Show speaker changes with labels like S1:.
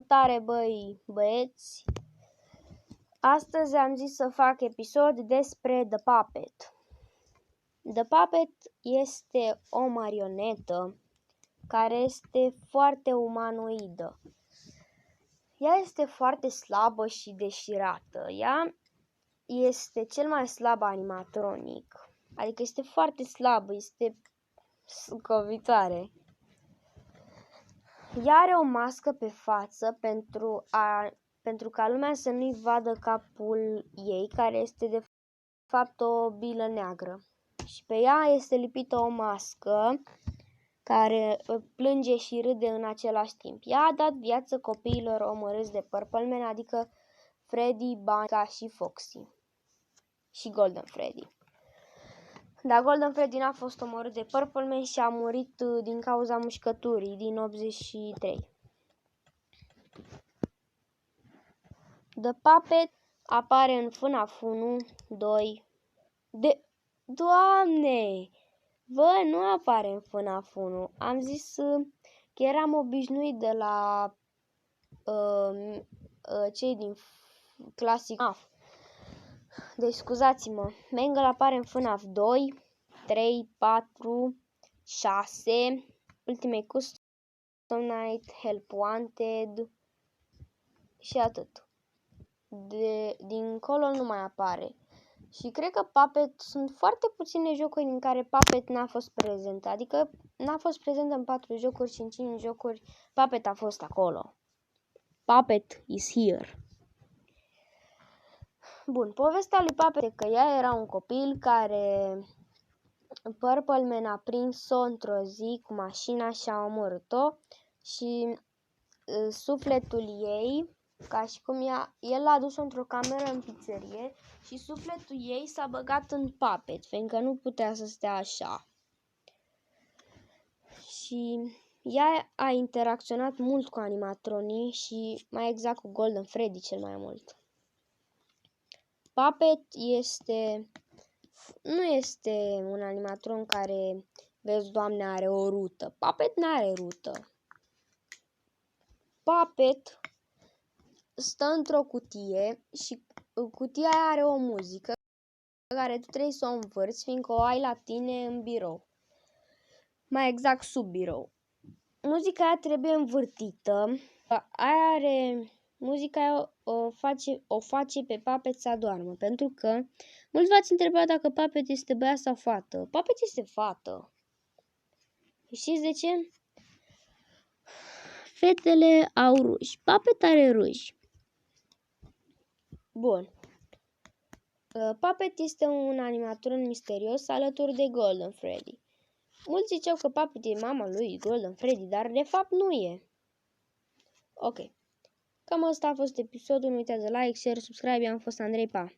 S1: Salutare băieți! Astăzi am zis să fac episod despre The Puppet. The Puppet este o marionetă care este foarte umanoidă. Ea este foarte slabă și deșirată. Ea este cel mai slab animatronic. Adică este foarte slabă, este scovitoare. Ea are o mască pe față pentru ca lumea să nu-i vadă capul ei, care este de fapt o bilă neagră. Și pe ea este lipită o mască care plânge și râde în același timp. Ea a dat viață copiilor omorâți de Purple Man, adică Freddy, Bunny și Foxy și Golden Freddy. Dar Golden Freddy n-a fost omorât de Purple Man și a murit din cauza mușcăturii din 83. The Puppet apare în FNAF 1, 2, Doamne! Bă, nu apare în FNAF 1. Am zis că eram obișnuit de la cei din Classic FNAF. Deci scuzați-mă. Mangle apare în FNAF 2, 3, 4, 6, Ultimate Custom Night, Help Wanted și atât. Dincolo nu mai apare. Și cred că Puppet, sunt foarte puține jocuri în care Puppet n-a fost prezent. Adică n-a fost prezent în 4 jocuri și în 5 jocuri Puppet a fost acolo. Puppet is here. Bun, povestea lui Puppet e că ea era un copil care Purple Man a prins-o într-o zi cu mașina și a omorât-o și sufletul ei, ca și cum el l-a dus într-o cameră în pizzerie și sufletul ei s-a băgat în Puppet, fiindcă nu putea să stea așa. Și ea a interacționat mult cu animatronii și mai exact cu Golden Freddy cel mai mult. Puppet nu este un animatron care, vezi, Doamne, are o rută. Puppet n-are rută. Puppet stă într-o cutie și cutia aia are o muzică care tu trebuie să o învârți, fiindcă o ai la tine în birou. Mai exact sub birou. Muzica aia trebuie învârtită. Muzica aia o face pe Puppet să adormă, pentru că mulți v-ați întrebat dacă Puppet este băiat sau fată. Puppet este fată. Știți de ce? Fetele au ruși. Puppet are ruși. Bun. Puppet este un animatron misterios alături de Golden Freddy. Mulți ziceau că Puppet e mama lui Golden Freddy, dar de fapt nu e. Ok. Cam asta a fost episodul. Nu uitați de like, share, subscribe. Am fost Andrei, pa!